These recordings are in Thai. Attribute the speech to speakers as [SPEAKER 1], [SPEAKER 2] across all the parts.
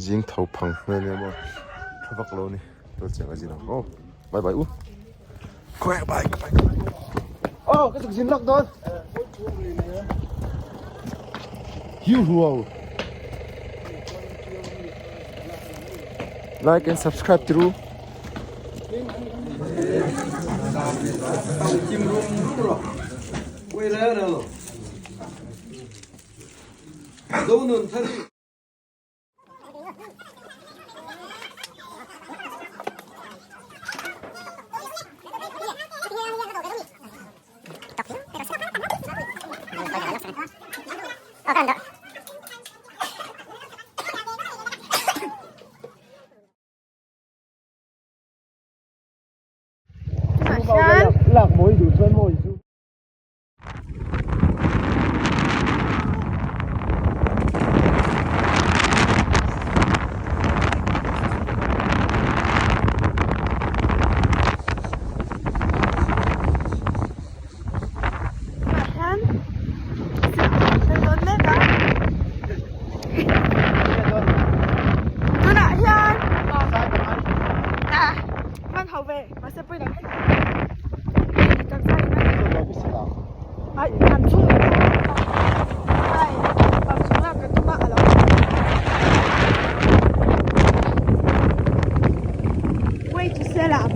[SPEAKER 1] riêng thầu phẳng nên mà thao vắc lâu này tôi chẳng cái gì nào ô bye bye u khỏe bye ô cái gì lắc đó hiu hùa like and subscribe through
[SPEAKER 2] quay ra nào đâu nôn thân
[SPEAKER 1] lạc mối đủ chân mối du
[SPEAKER 3] Selam.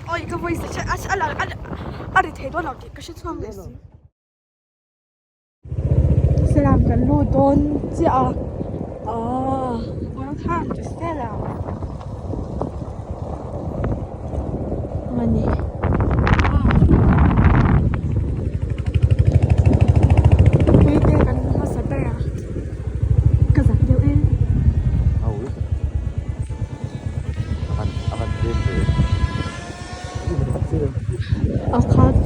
[SPEAKER 3] Ôi, cái vui sẽ anh thấy đó là cái sự thương này. Selam cái lô tôn chứ我要看就Selam mà nhỉ cái cái nó sẽ bé à cái gì đều em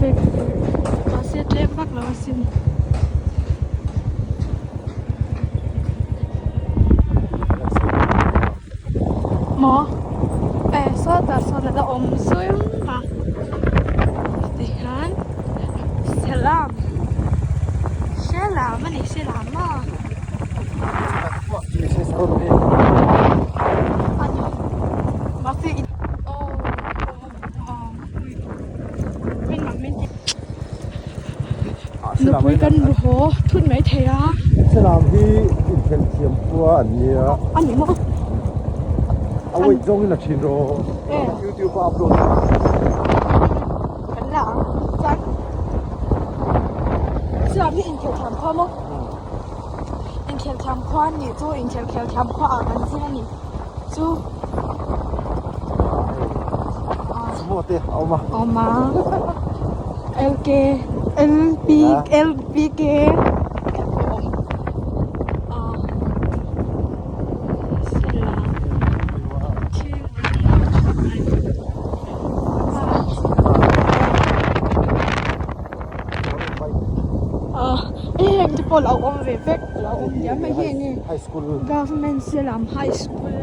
[SPEAKER 3] Kafe masih lembak lah mesin mau soda om soyang mah istihan selam mana selam mah masih nụ quý cân hố thun mấy thế á
[SPEAKER 1] sẽ làm khi in khen thiểm qua anh nhỉ
[SPEAKER 3] anh nhỉ mà
[SPEAKER 1] ôi giống như là chuyện rồi YouTube upload
[SPEAKER 3] anh là chắc sẽ làm khi in khen thiểm qua không in khen thiểm qua nhỉ chú in khen thiểm qua à anh gì nhỉ chú
[SPEAKER 1] mua tiền
[SPEAKER 3] oma LPK emจะปล่อยเอาvề vếtเราเดี๋ยวไม่เห็นนี่
[SPEAKER 1] high school
[SPEAKER 3] government Selam high school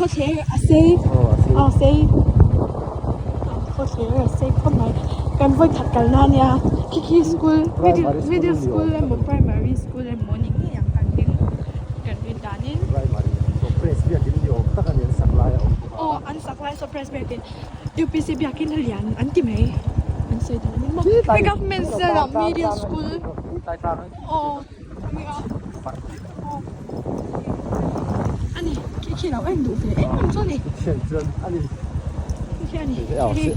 [SPEAKER 3] có thể safe safe có thể safe không này cần với thật cả là nha Kiki school middle school em một primary school em muốn những cái cần viên đá nên anh sắp lại so presbyterian UPC bị kinh liền anh tìm thấy anh xây đó nhưng mà cái government sẽ làm middle school 아니 키키라고 했는데 엄청이
[SPEAKER 1] 아니
[SPEAKER 3] 키키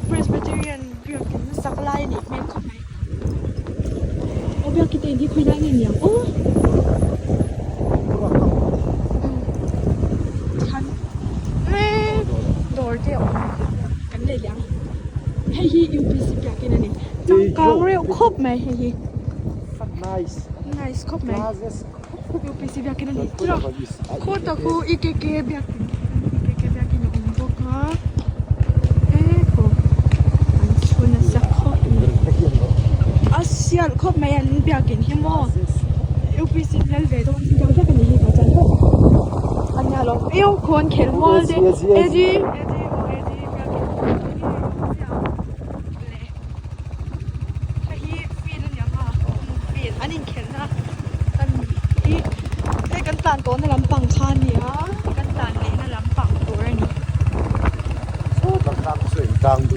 [SPEAKER 3] Presbyterian 비었기는 사클라이니 맨컴에 비었기 때문에 니 거의 나는이야 놀대요 간대량 헤히 UPC 비었기는 좀 강래요 컵매 헤히
[SPEAKER 1] nice
[SPEAKER 3] nice ครบไหมอยู่ปีสิบอยากกินอันนี้จ้ะโคตรตะคูอีเกอยากกินอยู่บกอ่ะโคอันชุนสักครบอาเซียนครบไหมอันอยากกินที่หม้ออยู่ปีสิบแล้วเดี๋ยวต้องเดี๋ยวจะกันนี้ก็จะครบอันนี้เราคนเขียนว่าเอจีตัวในลำปังคานี่ฮะกันตานในลำปังตัวนี้
[SPEAKER 1] โอ้ลำปังสวยกลางดู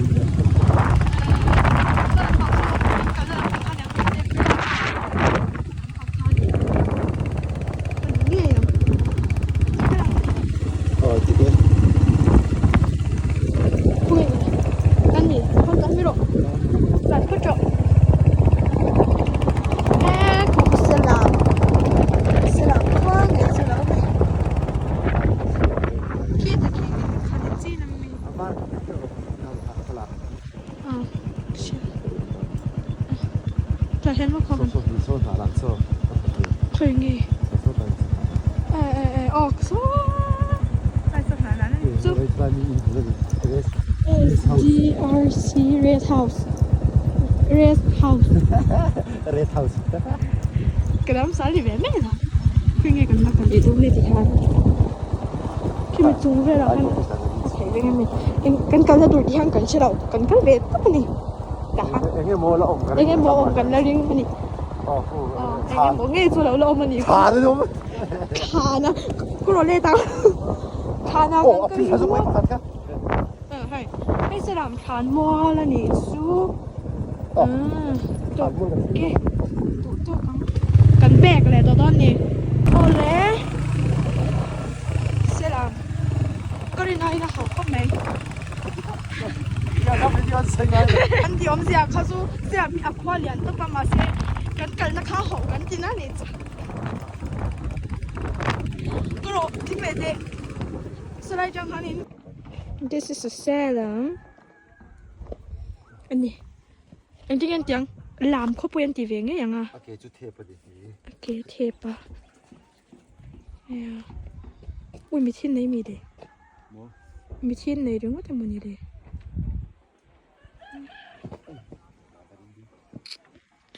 [SPEAKER 3] แต่ฉันว่าเขามันเคยไงออกโซ่ไปสถานะนั่นจุ๊บ SDRC Red House กระดำสาลีแบบแม่ล่ะคือไงกันมากันดีทุกเรื่องที่ทานที่มันจุงเรื่องเราโอเคเป็นไงมั้ยกันจะดูที่ห้างกันใช่เรากันเวทปุ๊บนี่นะคะ
[SPEAKER 1] เอ็งโมแล้วอมกัน
[SPEAKER 3] กันแล้วเรื่องมันนี่
[SPEAKER 1] โอ้โห
[SPEAKER 3] เอ็งโมงี้สุดแล้วมันนี่
[SPEAKER 1] ขาเลยมั้ย
[SPEAKER 3] ขานะกูรอเล่ตังขานะ
[SPEAKER 1] โอ้พี่เขาจะไม่ทันกัน
[SPEAKER 3] ให้สลามทานมัวแล้วนี่สู้จบเก๋ตัวกันแบกเลยตอนนี้โอ้เล่สลามก็เรียนอะไรนะเขาเข้าไหมอันเดียวมันเสียเขาสู้เสียมีอควาเรียนต้องประมาณเสียกันนะคะหอกันที่นั่นนี่จ้ะก็รอที่เบเดสไลด์จังฮันนี่ This is a Selam อันนี้กันจังลามเขาเปลี่ยนตีเวงไงยังอ่ะ
[SPEAKER 1] โอเคจุดเทปดิ
[SPEAKER 3] โอเคเทปอ่ะอุ้ยมีที่ไหนมีเดมีที่ไหนถึงว่าแต่มันนี่เด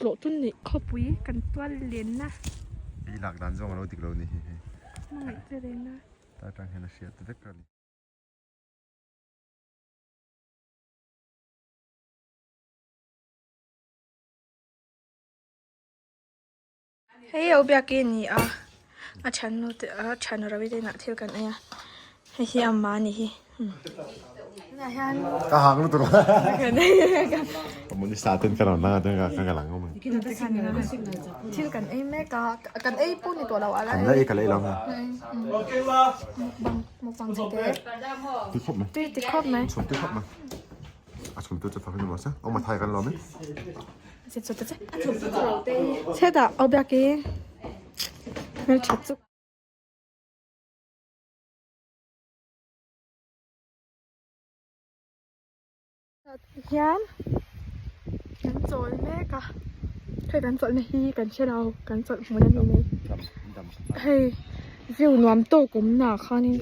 [SPEAKER 3] โหลดตุนนี่เขาปุ้ยกันตัวเล่นนะ
[SPEAKER 1] อีหลักดันจงเราติดเรานี่
[SPEAKER 3] ไม่จะเล่นนะ
[SPEAKER 1] ตาจังเห็นเสียตัวเด็กกัน
[SPEAKER 3] เฮ้ยเอาเบียกินนี่ฉันนู้เราไม่ได้นัดเที่ยวกันเนี่ยให้ที่อามานี่
[SPEAKER 1] ก็หางรู้ตัวผมมันสาเต้นกันหน้าเต้นกันหลังของมัน
[SPEAKER 3] เที่ยวกันแม่กันพูดในตัวเราอะไร
[SPEAKER 1] กันได้กันเลยเราไง
[SPEAKER 3] บังสิเด้
[SPEAKER 1] ติดครบไหม
[SPEAKER 3] ติดครบไหม
[SPEAKER 1] ชมติดครบไหมชมตัวจะฟังให้หมดซะเอามาถ่ายกันรอไหม
[SPEAKER 3] เสร็จใช่แต่เอาเบียกินไม่ชัดจุกยันโจรแม่กะเคยกันโจรในที่กันใช่เรากันโจรหัวนั่นนี่เฮ้ยวิวน้ำโตกลมหนาค่ะนี่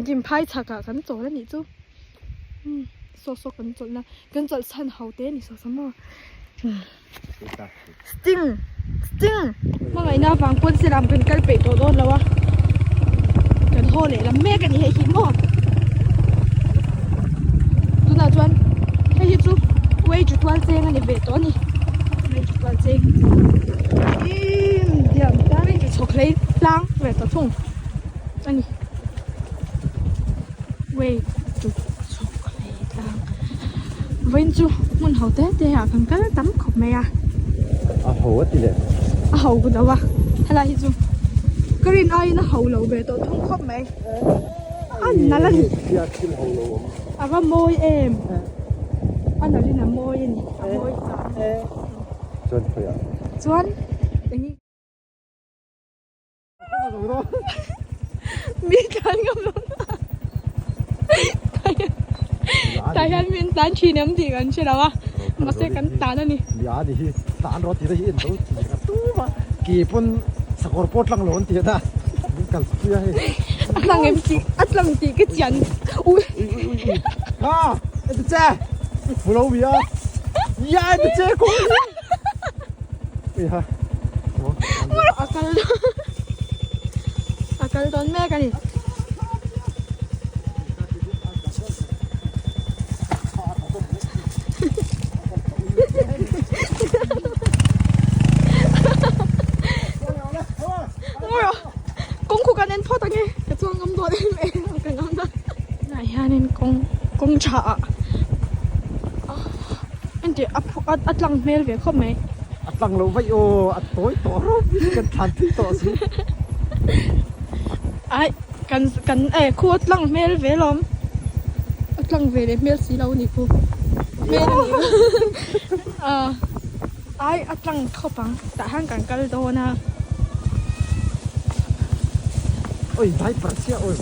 [SPEAKER 3] ยิ้มไพ่ฉากกันโจรแล้วนี่จุ๊บโซกันโจรนะกันโจรฉันเฮาเต้นี่โซสมอสติ้งเมื่อไงหน้าฟังคนสิรำกันกันเป็ดโดนแล้ววะกันโหเลยแล้วแม่กันนี่ให้คิดหมดดูหน้าจวนให้ฮิตซุเว้ยจุดวันเซงอันนี้เบ็ดตัวนี้เว้ยจุดวันเซงเดี๋ยวได้เป็นจุดช็อกโกแลตล้างเว้ยตัวทุ่งอันนี้เว้ยจุดช็อกโกแลตล้างเว้ยจุมัน好得的啊，刚刚等ขบไหมอ่ะ
[SPEAKER 1] 好一啲咧
[SPEAKER 3] 好กูเดาวะอะไรฮิจุก็เรียนไอ้นะ好路เบ็ดตัวทุ่งขบไหมอันนั่นแหละว่าโมยเอ็มอันนั้นนี่นะโมยนี่โมย
[SPEAKER 1] จวนเปล่า
[SPEAKER 3] จวนอย่างนี้มีการกำลังแต่ยันมีตันชีน้ำดีกันใช่ไหมวะ masih kan tanah nih.
[SPEAKER 4] Ya di tan roti tadi itu tuh mah kipun sekorpot lang lon tiada kan ya
[SPEAKER 3] atlang MC kecian. Ui.
[SPEAKER 4] ah itu ceh pulau ya ya itu ceh kok ya
[SPEAKER 3] akal don me kan ni. 공구가 낸 포장에 그쪽 감도에 그냥 한다. 나야는 공차. 근데 atlang mel về không mày?
[SPEAKER 4] atlang lo vai o atoi toro kan thanti to si
[SPEAKER 3] ai kan khu atlang mel về lom. Atlang về để mel xí lâu nị khu. Mel ai atlang không bằng tại hang cảnh cái đó na.
[SPEAKER 4] oi vai prasia oi